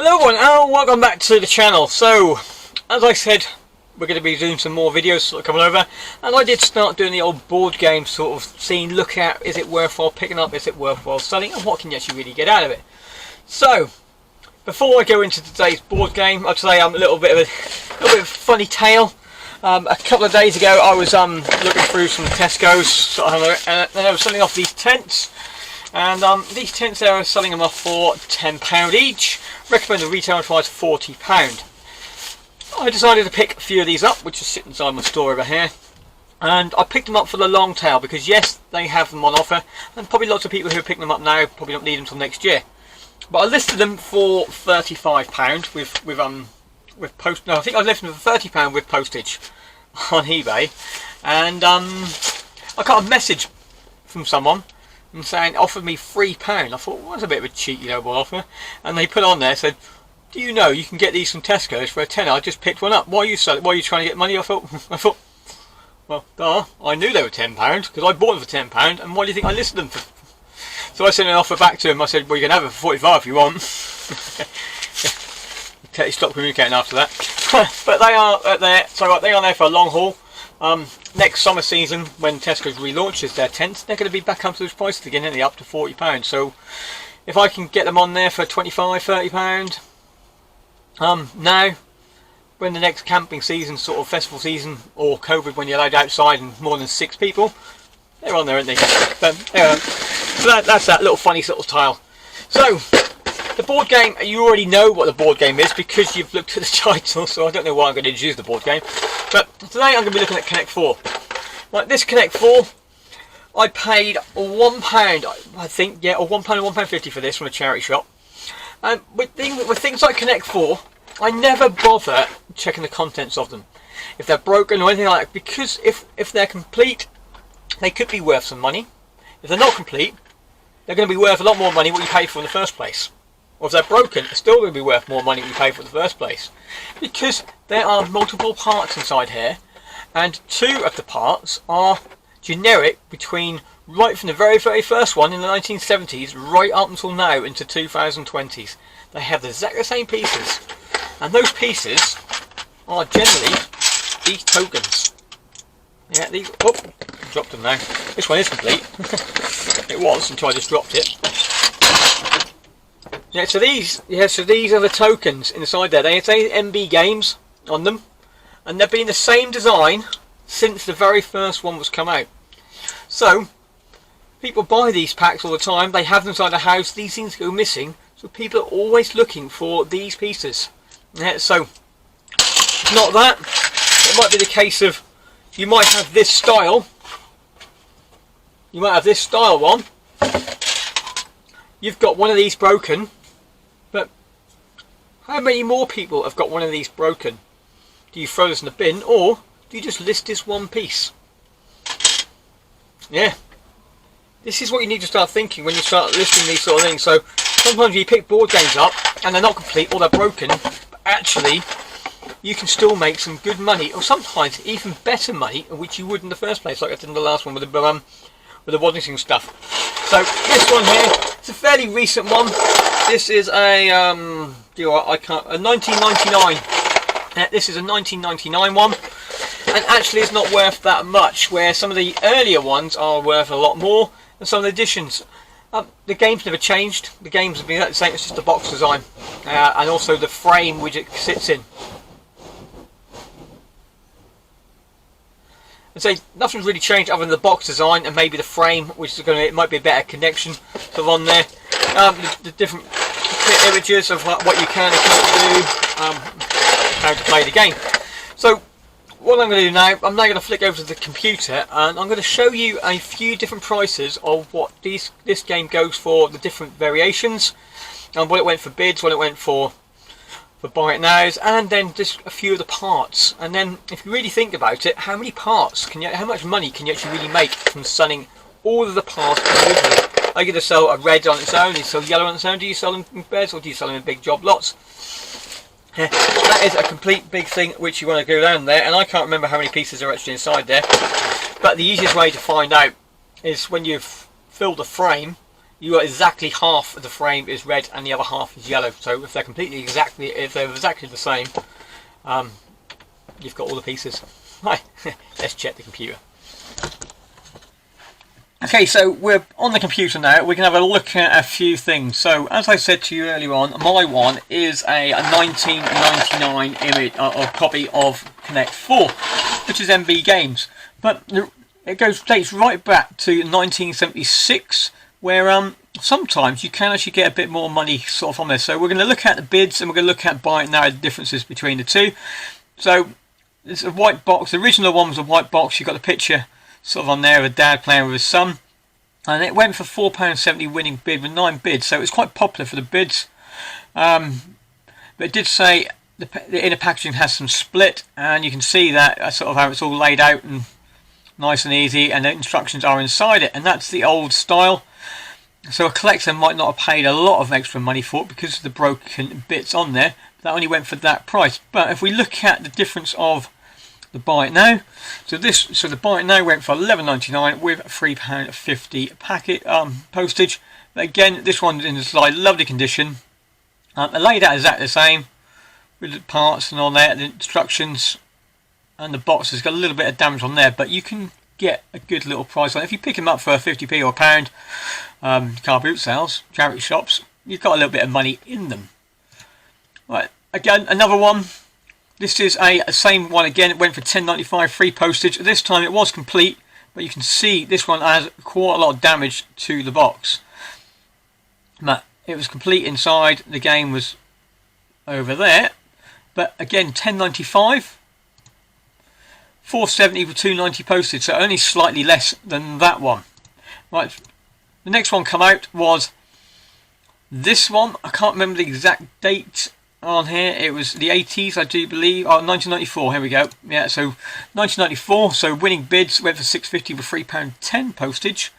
Hello everyone and welcome back to the channel. So, as I said, we're going to be doing some more videos sort of coming over, and I did start doing the old board game sort of scene, look at is it worthwhile picking up, is it worthwhile selling, and what can you actually really get out of it. So, before I go into today's board game, I'd say I'm a little bit of a funny tale. A couple of days ago I was looking through some Tesco's and they were selling off these tents. And these tents there are selling them off for £10 each. Recommend the retail price £40. I decided to pick a few of these up, which is sitting inside my store over here. And I picked them up for the long tail because yes, they have them on offer, and probably lots of people who are picking them up now probably don't need them until next year. But I listed them for £35 with post. No, I think I listed them for £30 with postage on eBay. And I got a message from someone and saying offered me £3. I thought, well, that's a bit of a cheeky noble offer. And they put on there, said, do you know you can get these from Tesco's for a tenner? I just picked one up. Why are you selling? Why are you trying to get money? I thought, well, I knew they were £10 because I bought them for £10. And why do you think I listed them for? So I sent an offer back to him. I said, well, you can have it for 45 if you want. He stopped communicating after that. But they are there. So they are there for a long haul. Next summer season, when Tesco's relaunches their tents, they're going to be back up to those prices again, and they're up to £40. So if I can get them on there for £25, £30, now when the next camping season, sort of festival season, or COVID when you're allowed outside and more than 6 people, they're on there, aren't they? So that's that little funny sort of tile. So the board game, you already know what the board game is because you've looked at the title, so I don't know why I'm going to introduce the board game. But today I'm going to be looking at Connect 4. Right, this Connect 4, I paid £1, I think, yeah, or £1 or £1.50 for this from a charity shop. And with things like Connect 4, I never bother checking the contents of them, if they're broken or anything like that, because if they're complete, they could be worth some money. If they're not complete, they're going to be worth a lot more money what you paid for in the first place. Or if they're broken, they're still going to be worth more money than you paid for in the first place. Because there are multiple parts inside here, and 2 of the parts are generic between right from the very first one in the 1970s right up until now into 2020s. They have the exact same pieces, and those pieces are generally these tokens. Yeah, these. Oh, I dropped them now. This one is complete. It was until I just dropped it. Yeah, so these are the tokens inside there. They say MB Games on them, and they've been the same design since the very first one was come out. So people buy these packs all the time. They have them inside the house. These things go missing, so people are always looking for these pieces. Yeah, so it's not that. It might be the case of you might have this style. You might have this style one. You've got one of these broken, but how many more people have got one of these broken? Do you throw this in the bin, or do you just list this one piece? Yeah, this is what you need to start thinking when you start listing these sort of things. So sometimes you pick board games up and they're not complete or they're broken, but actually you can still make some good money, or sometimes even better money, which you would in the first place, like I did in the last one with the Waddington stuff. So this one here, it's a fairly recent one. This is a 1999. This is a 1999 one, and actually it's not worth that much. Where some of the earlier ones are worth a lot more, and some of the editions. The game's never changed. The game's been the same. It's just the box design, and also the frame which it sits in. And so nothing's really changed other than the box design and maybe the frame, which is it might be a better connection sort of on there. The different images of what you can and can't do, how to play the game. So what I'm going to do now, I'm now going to flick over to the computer and I'm going to show you a few different prices of what this game goes for, the different variations, and what it went for bids, what it went for buy it nows, and then just a few of the parts. And then if you really think about it, how many parts how much money can you actually really make from selling all of the parts individually? Are you going to sell a red on its own? Do you sell yellow on its own? Do you sell them in pairs, or do you sell them in big job lots? That is a complete big thing which you want to go down there, and I can't remember how many pieces are actually inside there, but the easiest way to find out is when you've filled the frame, you got exactly half of the frame is red and the other half is yellow. So if they're exactly the same, you've got all the pieces. Right, let's check the computer. Okay, so we're on the computer now. We can have a look at a few things. So, as I said to you earlier on, my one is a 1999 image or copy of Connect 4, which is MB Games. But it dates right back to 1976, where sometimes you can actually get a bit more money sort of on this. So we're going to look at the bids and we're going to look at buy it now, the differences between the two. So it's a white box. The original one was a white box. You've got the picture sort of on there of a dad playing with his son, and it went for £4.70 winning bid with 9 bids, so it was quite popular for the bids. But it did say the inner packaging has some split, and you can see that sort of how it's all laid out and nice and easy, and the instructions are inside it, and that's the old style. So a collector might not have paid a lot of extra money for it because of the broken bits on there. That only went for that price. But if we look at the difference of the buy it now, so the buy it now went for £11.99 with £3.50 packet postage. But again, this one's in this lovely condition. They're laid out exactly the same with the parts and all that, the instructions, and the box has got a little bit of damage on there, but you can get a good little price on it. If you pick them up for 50p or £1, car boot sales, charity shops, you've got a little bit of money in them. Right, again, another one. This is a same one again. It went for £10.95 free postage. This time it was complete, but you can see this one has quite a lot of damage to the box. But it was complete inside. The game was over there. But again, £10.95, £4.70 with £2.90 postage. So only slightly less than that one. Right. The next one come out was this one. I can't remember the exact date on here. It was the 80s, I do believe. Oh, 1994. Here we go. Yeah, so 1994. So winning bids went for £6.50 with £3.10 postage.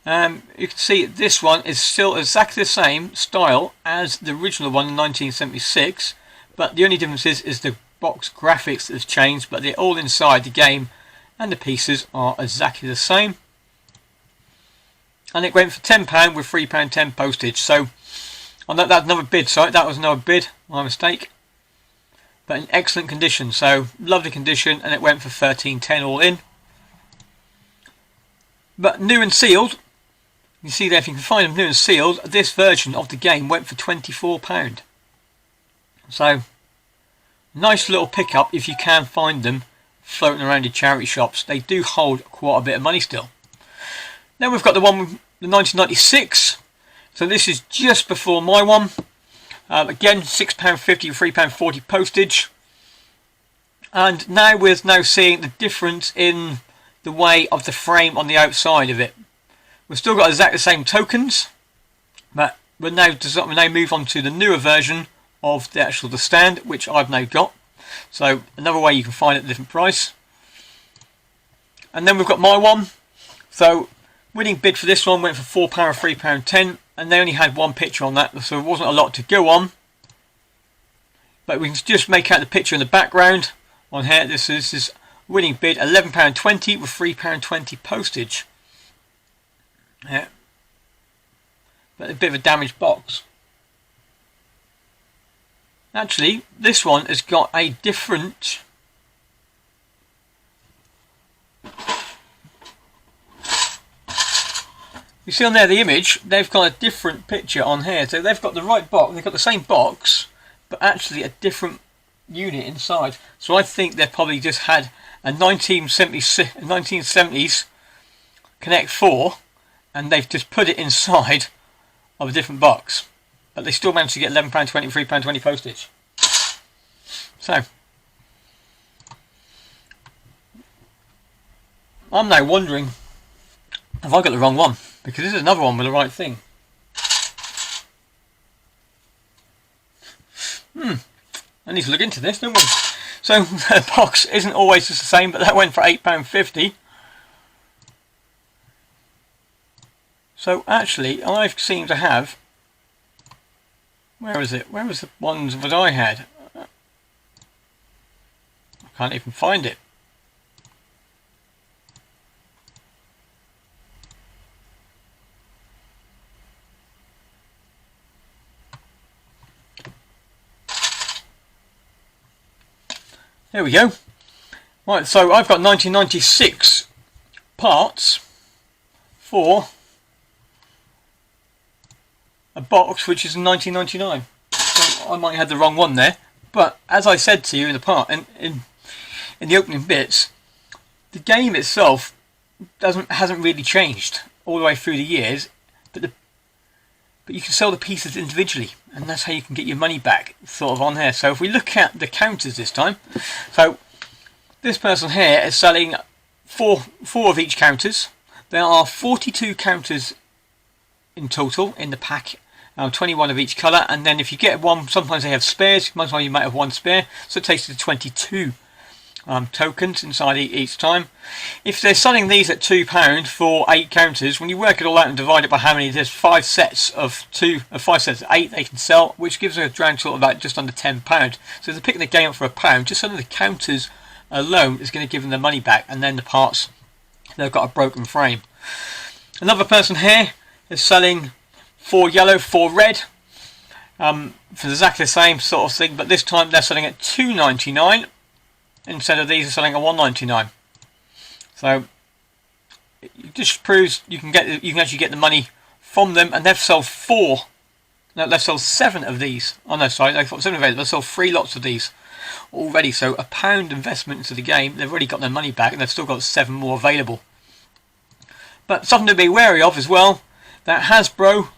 You can see this one is still exactly the same style as the original one in 1976, but the only difference is the box graphics that has changed, but they're all inside the game and the pieces are exactly the same. And it went for £10 with £3.10 postage. So on that's another bid, sorry, that was another bid, my mistake. But in excellent condition, so lovely condition, and it went for £13.10 all in. But new and sealed, you see there, if you can find them new and sealed, this version of the game went for £24. So nice little pickup if you can find them floating around in charity shops. They do hold quite a bit of money still. Then we've got the one with the 1996. So this is just before my one. Again, £6.50 or £3.40 postage. And now we're seeing the difference in the way of the frame on the outside of it. We've still got exactly the same tokens, but we'll now move on to the newer version of the stand, which I've now got. So another way you can find it at a different price. And then we've got my one. So winning bid for this one went for £4 or £3.10, and they only had one picture on that, so there wasn't a lot to go on. But we can just make out the picture in the background on here. This is winning bid £11.20 with £3.20 postage. Yeah, but a bit of a damaged box. Actually, this one has got a different. You see on there the image, they've got a different picture on here. So they've got the right box, they've got the same box, but actually a different unit inside. So I think they probably just had a 1970s Connect 4, and they've just put it inside of a different box. But they still managed to get £11.20, £3.20 postage. So I'm now wondering, have I got the wrong one? Because this is another one with the right thing. I need to look into this, don't we? So the box isn't always just the same, but that went for £8.50. So actually, I seem to have. Where is it? Where was the ones that I had? I can't even find it. There we go. Right, so I've got 1996 parts for a box which is 1999. So I might have had the wrong one there, but as I said to you in the part in the opening bits, the game itself hasn't really changed all the way through the years, but you can sell the pieces individually, and that's how you can get your money back, sort of on here. So if we look at the counters this time, so this person here is selling four of each counters. There are 42 counters in total in the pack, 21 of each colour, and then if you get one, sometimes they have spares, sometimes you might have one spare, so it takes you to 22 tokens inside each time. If they're selling these at £2 for 8 counters, when you work it all out and divide it by how many, there's 5 sets of 8 they can sell, which gives a grand total of about just under £10. So if they're picking the game up for £1, just selling the counters alone is going to give them their money back, and then the parts, they've got a broken frame. Another person here is selling 4 yellow, 4 red, for exactly the same sort of thing, but this time they're selling at £2.99 instead of these are selling at £1.99. So it just proves you can actually get the money from them, and they've sold 7 of these. Oh no, sorry, they've got 7 available. They've sold 3 lots of these already, so £1 investment into the game, they've already got their money back, and they've still got 7 more available. But something to be wary of as well, that Hasbro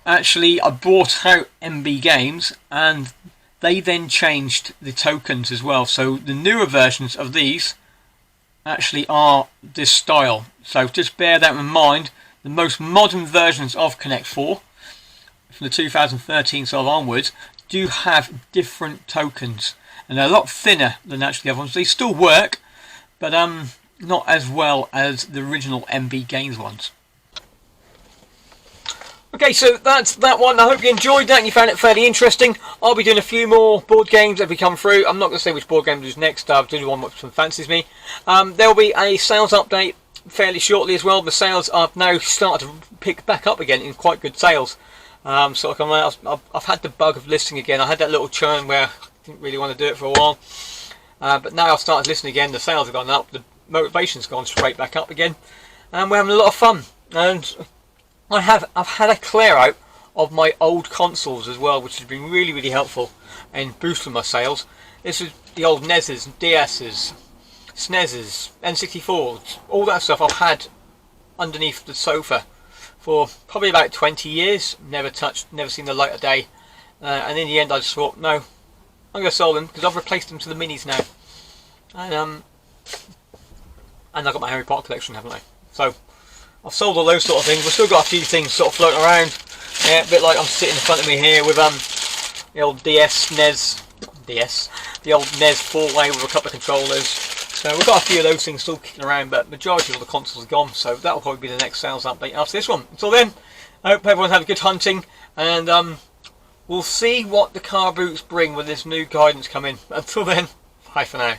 actually bought out MB Games, and they then changed the tokens as well. So the newer versions of these actually are this style. So just bear that in mind. The most modern versions of Connect 4 from the 2013 sort of onwards do have different tokens, and they're a lot thinner than actually the other ones. They still work, but not as well as the original MB Games ones. Okay, so that's that one. I hope you enjoyed that and you found it fairly interesting. I'll be doing a few more board games as we come through. I'm not going to say which board game to do next. I'll do one which fancies me. There will be a sales update fairly shortly as well. The sales are now starting to pick back up again in quite good sales. So I've had the bug of listing again. I had that little churn where I didn't really want to do it for a while. But now I've started listening again. The sales have gone up. The motivation's gone straight back up again. And we're having a lot of fun. And I've had a clear out of my old consoles as well, which has been really helpful in boosting my sales. This is the old NESs, DSs, SNESs, N64s, all that stuff I've had underneath the sofa for probably about 20 years. Never touched, never seen the light of day. And in the end I just thought, no, I'm going to sell them because I've replaced them to the minis now. And I've got my Harry Potter collection, haven't I? So I've sold all those sort of things. We've still got a few things sort of floating around. Yeah, a bit like I'm sitting in front of me here with the old the old NES 4-way with a couple of controllers. So we've got a few of those things still kicking around, but majority of all the consoles are gone. So that'll probably be the next sales update after this one. Until then, I hope everyone had a good hunting, and we'll see what the car boots bring when this new guidance come in. Until then, bye for now.